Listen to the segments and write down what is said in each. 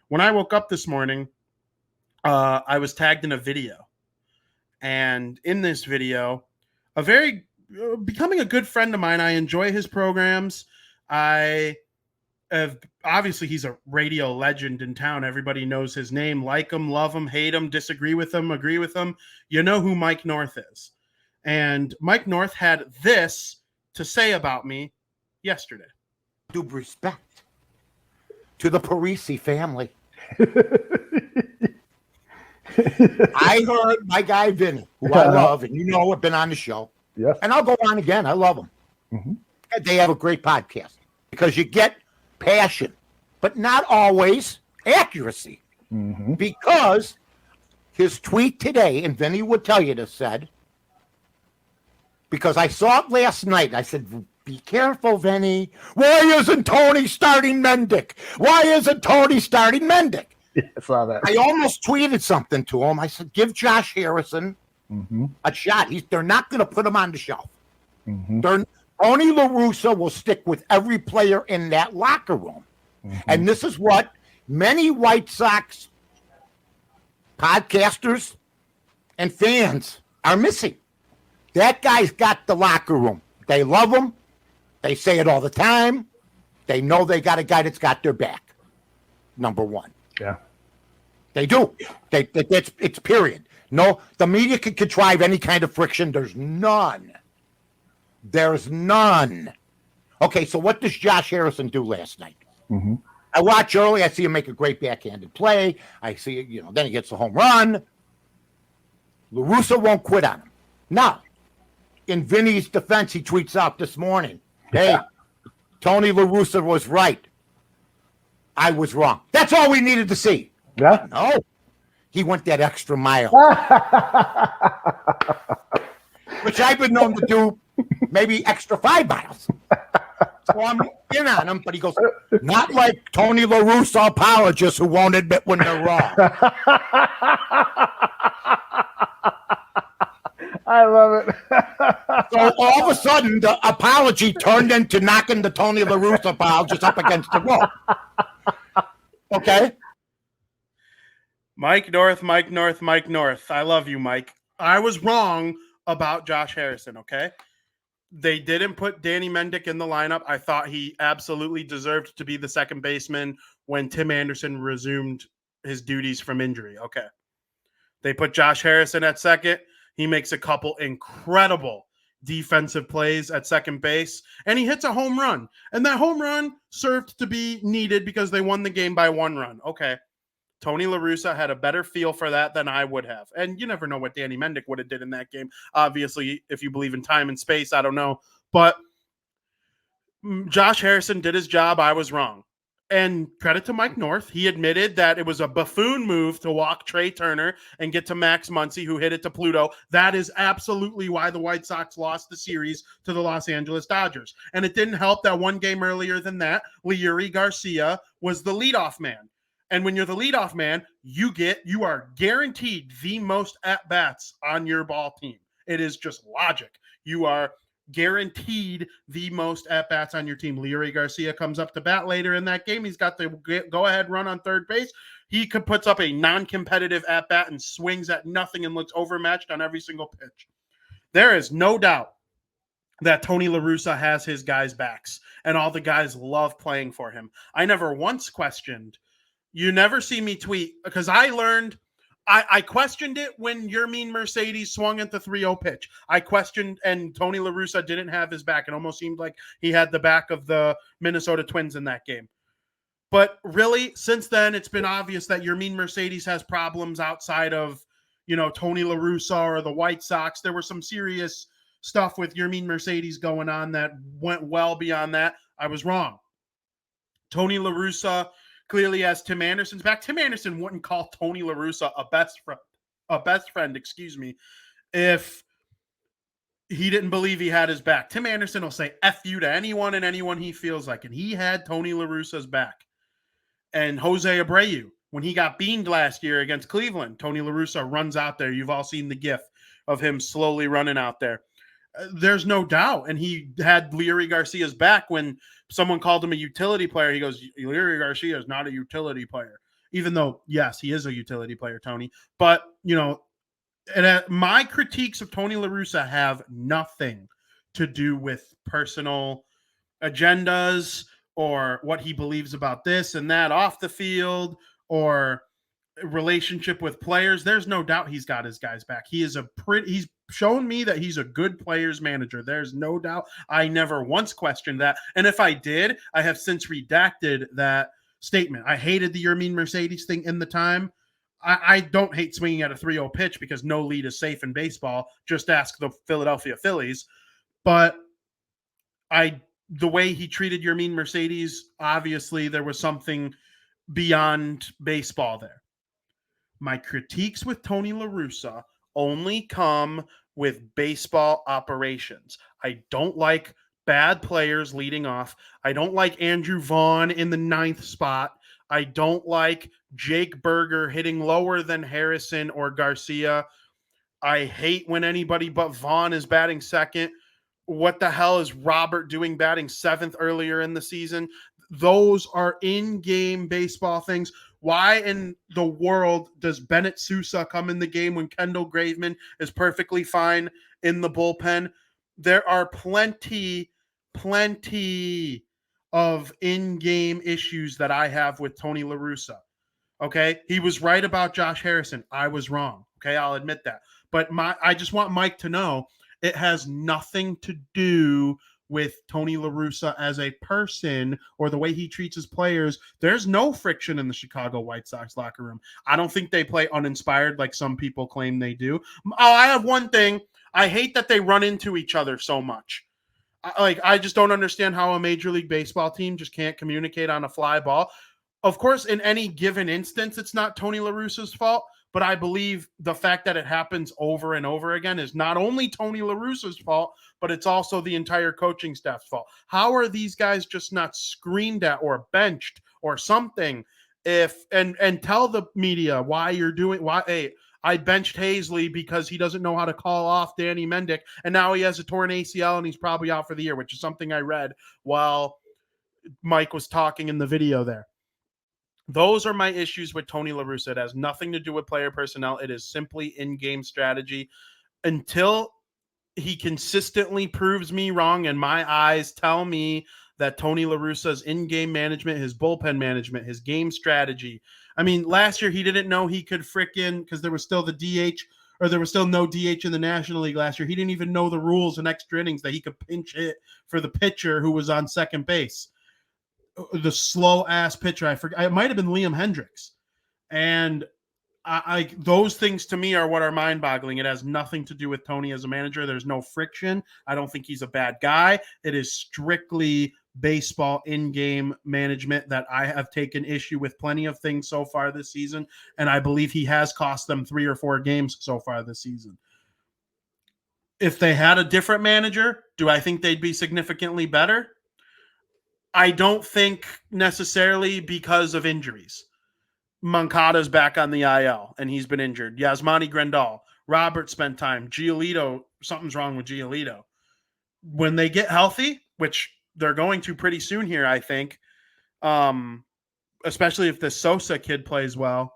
When I woke up this morning, I was tagged in a video. And in this video, becoming a good friend of mine. I enjoy his programs. I have, obviously, he's a radio legend in town. Everybody knows his name. Like him, love him, hate him, disagree with him, agree with him. You know who Mike North is. And Mike North had this to say about me yesterday. Due respect to the Parise family. I heard my guy Vinnie, who I love, and you know have been on the show. Yes. And I'll go on again. I love them. Mm-hmm. They have a great podcast because you get passion, but not always accuracy. Mm-hmm. Because his tweet today, and Vinnie would tell you this, said, because I saw it last night, I said, be careful, Vinnie. Why isn't Tony starting Mendick? Why isn't Tony starting Mendick? I saw that. I almost tweeted something to him. I said, give Josh Harrison a shot. They're not going to put him on the shelf. Mm-hmm. Tony La Russa will stick with every player in that locker room. Mm-hmm. And this is what many White Sox podcasters and fans are missing. That guy's got the locker room. They love him. They say it all the time. They know they got a guy that's got their back. Number one. Yeah. They do. It's period. No, the media can contrive any kind of friction. There's none. There's none. Okay, so what does Josh Harrison do last night? Mm-hmm. I watch early. I see him make a great backhanded play. I see, then he gets a home run. La Russa won't quit on him. Now, in Vinny's defense, he tweets out this morning, hey, Tony La Russa was right. I was wrong. That's all we needed to see. Yeah. No. He went that extra mile. Which I've been known to do maybe extra 5 miles. So I'm in on him, but he goes, not like Tony La Russa apologists who won't admit when they're wrong. I love it. So all of a sudden, the apology turned into knocking the Tony La Russa apologist up against the wall. Okay? Mike North. I love you, Mike. I was wrong about Josh Harrison, okay? They didn't put Danny Mendick in the lineup. I thought he absolutely deserved to be the second baseman when Tim Anderson resumed his duties from injury, okay? They put Josh Harrison at second. He makes a couple incredible defensive plays at second base, and he hits a home run. And that home run served to be needed because they won the game by 1 run. Okay. Tony La Russa had a better feel for that than I would have. And you never know what Danny Mendick would have did in that game. Obviously, if you believe in time and space, I don't know. But Josh Harrison did his job. I was wrong. And credit to Mike North. He admitted that it was a buffoon move to walk Trey Turner and get to Max Muncy, who hit it to Pluto. That is absolutely why the White Sox lost the series to the Los Angeles Dodgers. And it didn't help that one game earlier than that, Leury Garcia was the leadoff man. And when you're the leadoff man, you are guaranteed the most at-bats on your ball team. It is just logic. You are guaranteed the most at-bats on your team. Leury Garcia comes up to bat later in that game. He's got the go-ahead run on third base. He puts up a non-competitive at-bat and swings at nothing and looks overmatched on every single pitch. There is no doubt that Tony La Russa has his guys' backs, and all the guys love playing for him. I never once questioned. You never see me tweet, because I learned I questioned it when Yermin Mercedes swung at the 3-0 pitch. I questioned, and Tony La Russa didn't have his back. It almost seemed like he had the back of the Minnesota Twins in that game. But really, since then, it's been obvious that Yermin Mercedes has problems outside of, Tony La Russa or the White Sox. There was some serious stuff with Yermin Mercedes going on that went well beyond that. I was wrong. Tony La Russa clearly has Tim Anderson's back. Tim Anderson wouldn't call Tony La Russa a best friend, if he didn't believe he had his back. Tim Anderson will say F you to anyone and anyone he feels like, and he had Tony La Russa's back. And Jose Abreu, when he got beamed last year against Cleveland, Tony La Russa runs out there. You've all seen the gif of him slowly running out there. There's no doubt. And he had Leury Garcia's back when someone called him a utility player. He goes, Leury Garcia is not a utility player. even though, yes, he is a utility player, Tony. But, and my critiques of Tony La Russa have nothing to do with personal agendas or what he believes about this and that off the field or relationship with players. There's no doubt he's got his guys back. He's shown me that he's a good players manager. There's no doubt. I never once questioned that. And if I did, I have since redacted that statement. I hated the Yermin Mercedes thing in the time. I don't hate swinging at a 3-0 pitch because no lead is safe in baseball. Just ask the Philadelphia Phillies. But the way he treated Yermin Mercedes, obviously there was something beyond baseball there. My critiques with Tony La Russa only come with baseball operations. I don't like bad players leading off. I don't like Andrew Vaughn in the 9th spot. I don't like Jake Berger hitting lower than Harrison or Garcia. I hate when anybody but Vaughn is batting second. What the hell is Robert doing batting 7th earlier in the season? Those are in-game baseball things. Why in the world does Bennett Sousa come in the game when Kendall Graveman is perfectly fine in the bullpen? There are plenty of in-game issues that I have with Tony La Russa. Okay, he was right about Josh Harrison. I was wrong. Okay, I'll admit that. But I just want Mike to know it has nothing to do with Tony La Russa as a person or the way he treats his players. There's no friction in the Chicago White Sox locker room. I don't think they play uninspired like some people claim they do. Oh, I have one thing. I hate that they run into each other so much. I just don't understand how a Major League Baseball team just can't communicate on a fly ball. Of course, in any given instance, it's not Tony La Russa's fault, but I believe the fact that it happens over and over again is not only Tony La Russa's fault, but it's also the entire coaching staff's fault. How are these guys just not screamed at or benched or something? And tell the media why you're doing hey, I benched Hazley because he doesn't know how to call off Danny Mendick, and now he has a torn ACL and he's probably out for the year, which is something I read while Mike was talking in the video there. Those are my issues with Tony La Russa. It has nothing to do with player personnel. It is simply in-game strategy. Until he consistently proves me wrong and my eyes tell me that Tony La Russa's in-game management, his bullpen management, his game strategy. I mean, last year he didn't know he could because there was still the DH, or there was still no DH in the National League last year. He didn't even know the rules in extra innings that he could pinch hit for the pitcher who was on second base. The slow ass pitcher. I forget. It might have been Liam Hendricks. And those things to me are what are mind boggling. It has nothing to do with Tony as a manager. There's no friction. I don't think he's a bad guy. It is strictly baseball in-game management that I have taken issue with plenty of things so far this season. And I believe he has cost them 3 or 4 games so far this season. If they had a different manager, do I think they'd be significantly better? I don't think necessarily because of injuries. Moncada's back on the IL, and he's been injured. Yasmani Grandal. Robert spent time. Giolito, something's wrong with Giolito. When they get healthy, which they're going to pretty soon here, I think, especially if the Sosa kid plays well,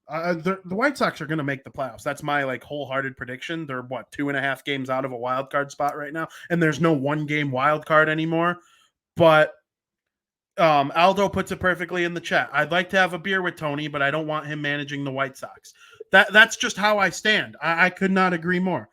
the White Sox are going to make the playoffs. That's my wholehearted prediction. They're 2.5 games out of a wild card spot right now, and there's no 1-game wild card anymore. But Aldo puts it perfectly in the chat. I'd like to have a beer with Tony, but I don't want him managing the White Sox. That's just how I stand. I could not agree more.